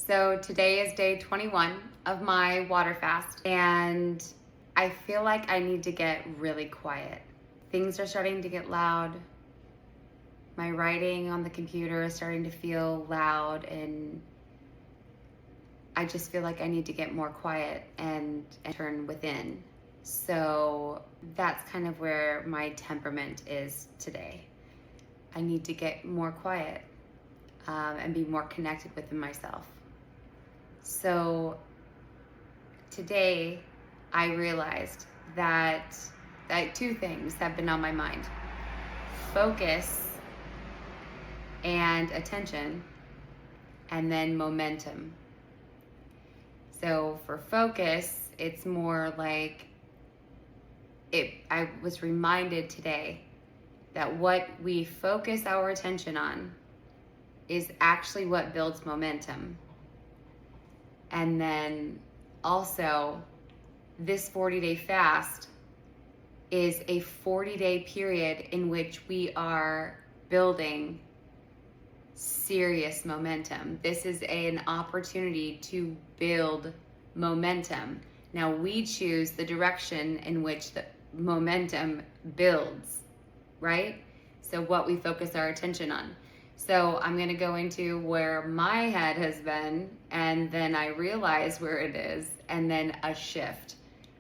So today is day 21 of my water fast, and I feel like I need to get really quiet. Things are starting to get loud. My writing on the computer is starting to feel loud, and I just feel like I need to get more quiet and turn within. So that's kind of where my temperament is today. I need to get more quiet and be more connected within myself. So today I realized that two things have been on my mind: focus and attention, and then momentum. So for focus, it's more like I was reminded today that what we focus our attention on is actually what builds momentum. And then also, this 40-day fast is a 40-day period in which we are building serious momentum. This is an opportunity to build momentum. Now we choose the direction in which the momentum builds, right? So what we focus our attention on. So I'm going to go into where my head has been, and then I realize where it is, and then a shift,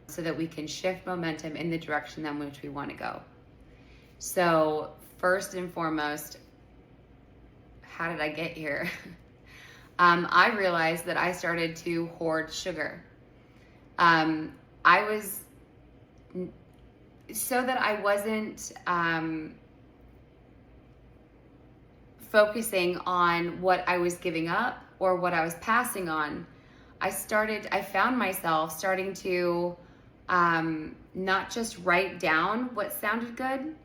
so that we can shift momentum in the direction in which we want to go. So first and foremost, how did I get here? I realized that I started to hoard sugar. I was, so that I wasn't focusing on what I was giving up or what I was passing on, I found myself starting to not just write down what sounded good,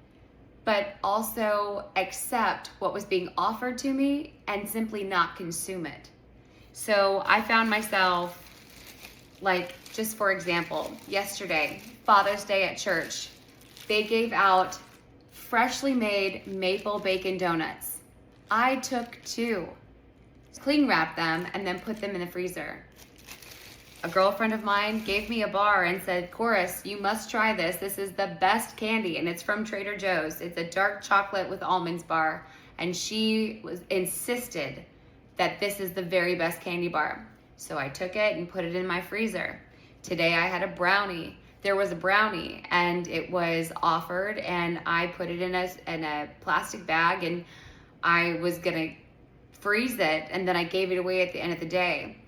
but also accept what was being offered to me and simply not consume it. So I found myself, like, just for example, yesterday, Father's Day at church, they gave out freshly made maple bacon donuts. I took 2, cling wrapped them, and then put them in the freezer. A girlfriend of mine gave me a bar and said, "Corris, you must try this. This is the best candy," and it's from Trader Joe's. It's a dark chocolate with almonds bar, and she insisted that this is the very best candy bar. So I took it and put it in my freezer. Today I had a brownie. There was a brownie, and it was offered, and I put it in a plastic bag, and I was gonna freeze it, and then I gave it away at the end of the day.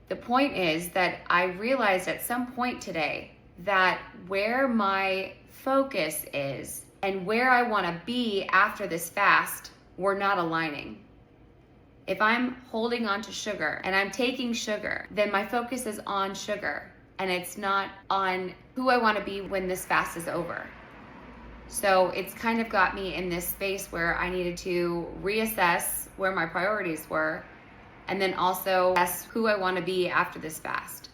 The point is that I realized at some point today that where my focus is and where I want to be after this fast were not aligning. If I'm holding on to sugar and I'm taking sugar, then my focus is on sugar, and it's not on who I want to be when this fast is over. So it's kind of got me in this space where I needed to reassess where my priorities were, and then also assess who I want to be after this fast.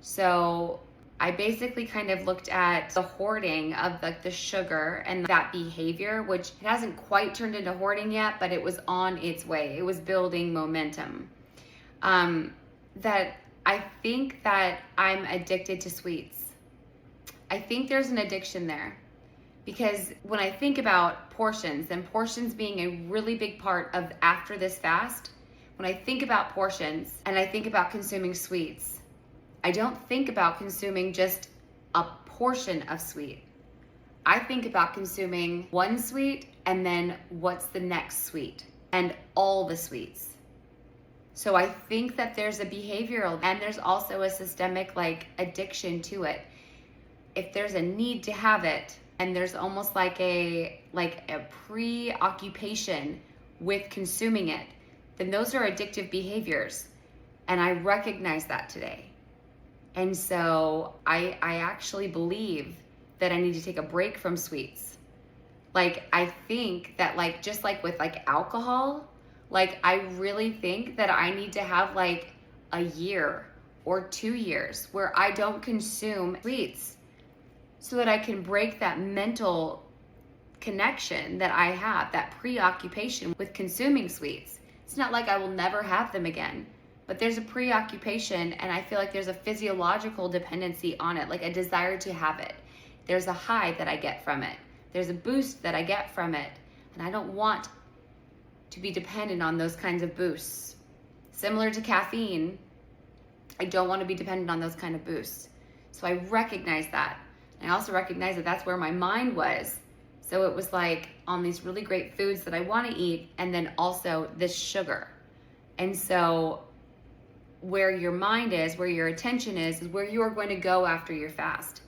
So I basically kind of looked at the hoarding of the sugar and that behavior, which it hasn't quite turned into hoarding yet, but it was on its way. It was building momentum. That I think that I'm addicted to sweets. I think there's an addiction there. Because when I think about portions, and portions being a really big part of after this fast, when I think about portions and I think about consuming sweets, I don't think about consuming just a portion of sweet. I think about consuming one sweet and then what's the next sweet, and all the sweets. So I think that there's a behavioral, and there's also a systemic addiction to it. If there's a need to have it, and there's almost like a preoccupation with consuming it, then those are addictive behaviors. And I recognize that today. And so I actually believe that I need to take a break from sweets. I think that just like with alcohol, I really think that I need to have a year or 2 years where I don't consume sweets, so that I can break that mental connection that I have, that preoccupation with consuming sweets. It's not like I will never have them again, but there's a preoccupation, and I feel like there's a physiological dependency on it, like a desire to have it. There's a high that I get from it. There's a boost that I get from it, and I don't want to be dependent on those kinds of boosts. Similar to caffeine, I don't want to be dependent on those kind of boosts. So I recognize that. And I also recognize that that's where my mind was. So it was like on these really great foods that I want to eat, and then also this sugar. And so where your mind is, where your attention is where you are going to go after your fast.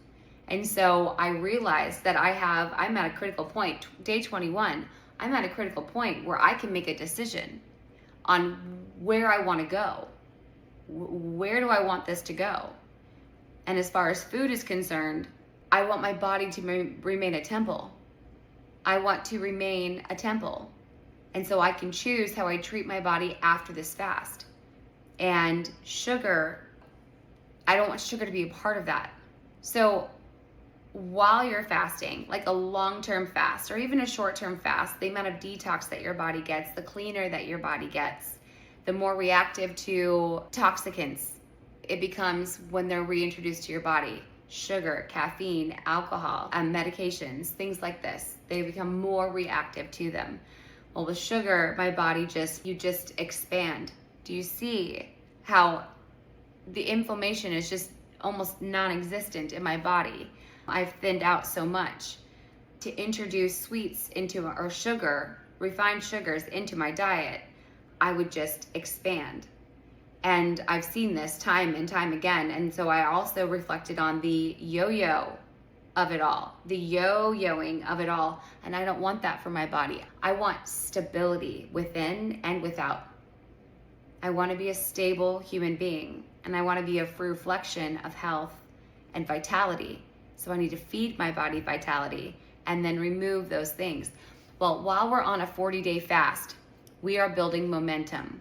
And so I realized that I'm at a critical point. Day 21, I'm at a critical point where I can make a decision on where I want to go. Where do I want this to go? And as far as food is concerned, I want my body to remain a temple. I want to remain a temple. And so I can choose how I treat my body after this fast. And sugar, I don't want sugar to be a part of that. So while you're fasting, like a long-term fast or even a short-term fast, the amount of detox that your body gets, the cleaner that your body gets, the more reactive to toxicants it becomes when they're reintroduced to your body. Sugar, caffeine, alcohol, medications, things like this. They become more reactive to them. Well, with sugar, my body you just expand. Do you see how the inflammation is just almost non-existent in my body? I've thinned out so much. To introduce sweets or sugar, refined sugars into my diet, I would just expand. And I've seen this time and time again. And so I also reflected on the yo-yo of it all, the yo-yoing of it all. And I don't want that for my body. I want stability within and without. I want to be a stable human being, and I want to be a reflection of health and vitality. So I need to feed my body vitality and then remove those things. Well, while we're on a 40-day fast, we are building momentum.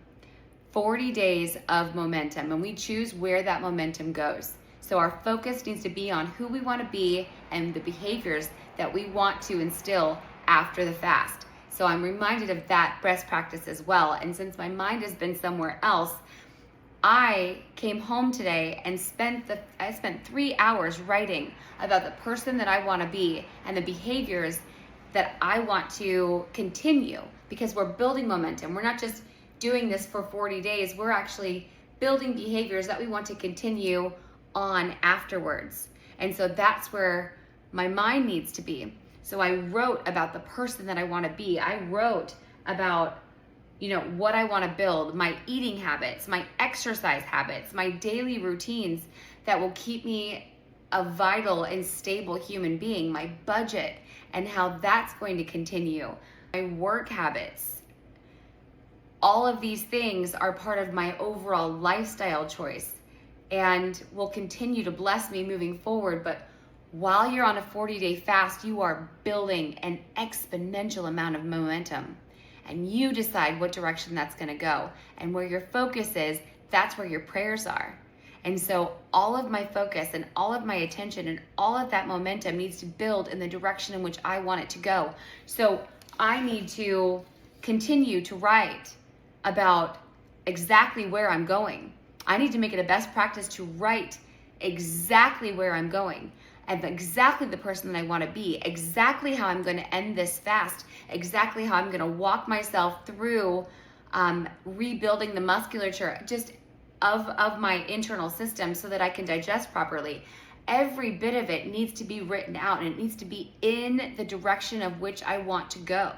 40 days of momentum, and we choose where that momentum goes. So our focus needs to be on who we want to be and the behaviors that we want to instill after the fast. So I'm reminded of that best practice as well. And since my mind has been somewhere else, I came home today and I spent 3 hours writing about the person that I want to be and the behaviors that I want to continue, because we're building momentum. We're not just doing this for 40 days. We're actually building behaviors that we want to continue on afterwards. And so that's where my mind needs to be. So I wrote about the person that I want to be. I wrote about, what I want to build, my eating habits, my exercise habits, my daily routines that will keep me a vital and stable human being, my budget and how that's going to continue, my work habits. All of these things are part of my overall lifestyle choice and will continue to bless me moving forward. But while you're on a 40-day fast, you are building an exponential amount of momentum, and you decide what direction that's going to go. And where your focus is, that's where your prayers are. And so all of my focus and all of my attention and all of that momentum needs to build in the direction in which I want it to go. So I need to continue to write about exactly where I'm going. I need to make it a best practice to write exactly where I'm going and exactly the person that I want to be, exactly how I'm going to end this fast, exactly how I'm going to walk myself through rebuilding the musculature just of my internal system so that I can digest properly. Every bit of it needs to be written out, and it needs to be in the direction of which I want to go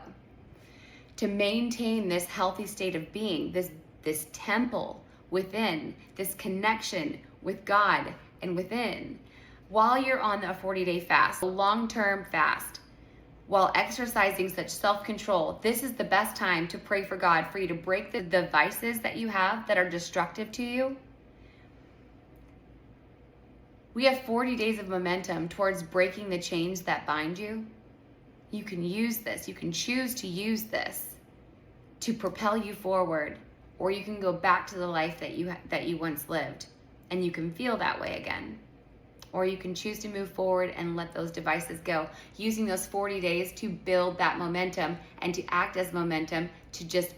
to maintain this healthy state of being, this temple within, this connection with God and within. While you're on a 40-day fast, a long-term fast, while exercising such self-control, this is the best time to pray for God, for you to break the vices that you have that are destructive to you. We have 40 days of momentum towards breaking the chains that bind you. You can use this. You can choose to use this to propel you forward, or you can go back to the life that you once lived, and you can feel that way again. Or you can choose to move forward and let those devices go, using those 40 days to build that momentum and to act as momentum to just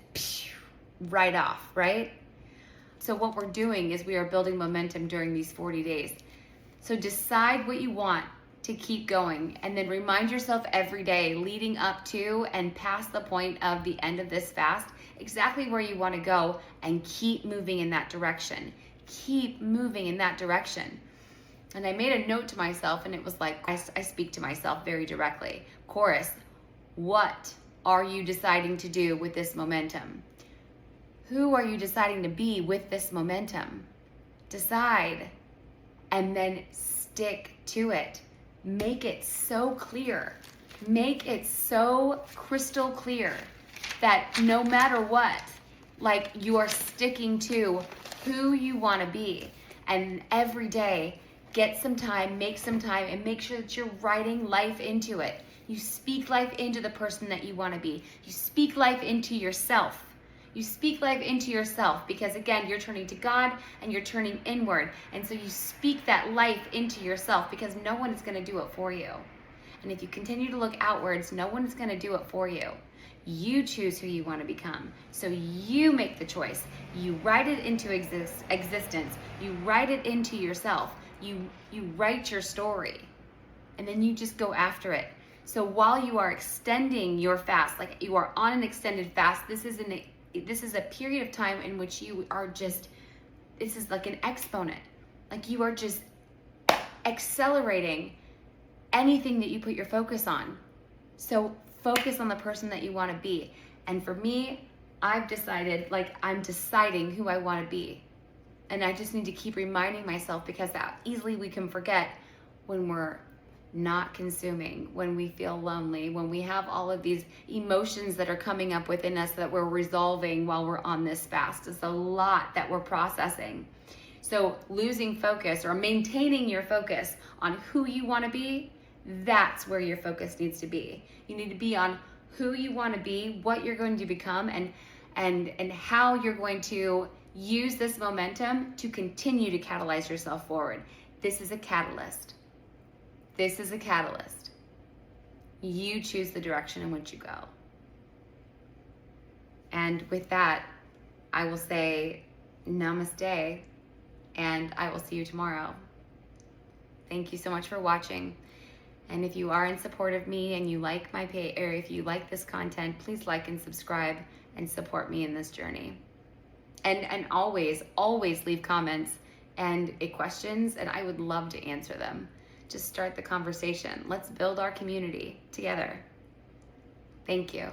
right off, right? So what we're doing is we are building momentum during these 40 days. So decide what you want to keep going, and then remind yourself every day leading up to and past the point of the end of this fast exactly where you want to go, and keep moving in that direction. Keep moving in that direction. And I made a note to myself, and it was like, I speak to myself very directly. Corris, what are you deciding to do with this momentum? Who are you deciding to be with this momentum? Decide, and then stick to it. Make it so clear. Make it so crystal clear that no matter what, like, you are sticking to who you want to be. And every day, get some time, make some time, and make sure that you're writing life into it. You speak life into the person that you want to be. You speak life into yourself. You speak life into yourself because, again, you're turning to God and you're turning inward. And so you speak that life into yourself because no one is going to do it for you. And if you continue to look outwards, no one is going to do it for you. You choose who you want to become. So you make the choice. You write it into existence. You write it into yourself. You write your story. And then you just go after it. So while you are extending your fast, like you are on an extended fast, this is a period of time in which you are just, this is like an exponent. Like you are just accelerating anything that you put your focus on. So focus on the person that you want to be. And for me, I've decided, like, I'm deciding who I want to be. And I just need to keep reminding myself, because that easily we can forget when we're not consuming, when we feel lonely, when we have all of these emotions that are coming up within us that we're resolving while we're on this fast. It's a lot that we're processing. So losing focus or maintaining your focus on who you want to be, that's where your focus needs to be. You need to be on who you want to be, what you're going to become, and how you're going to use this momentum to continue to catalyze yourself forward. This is a catalyst. This is a catalyst. You choose the direction in which you go. And with that, I will say namaste, and I will see you tomorrow. Thank you so much for watching. And if you are in support of me and you like my page, or if you like this content, please like and subscribe and support me in this journey. And always leave comments and questions, and I would love to answer them. Just start the conversation. Let's build our community together. Thank you.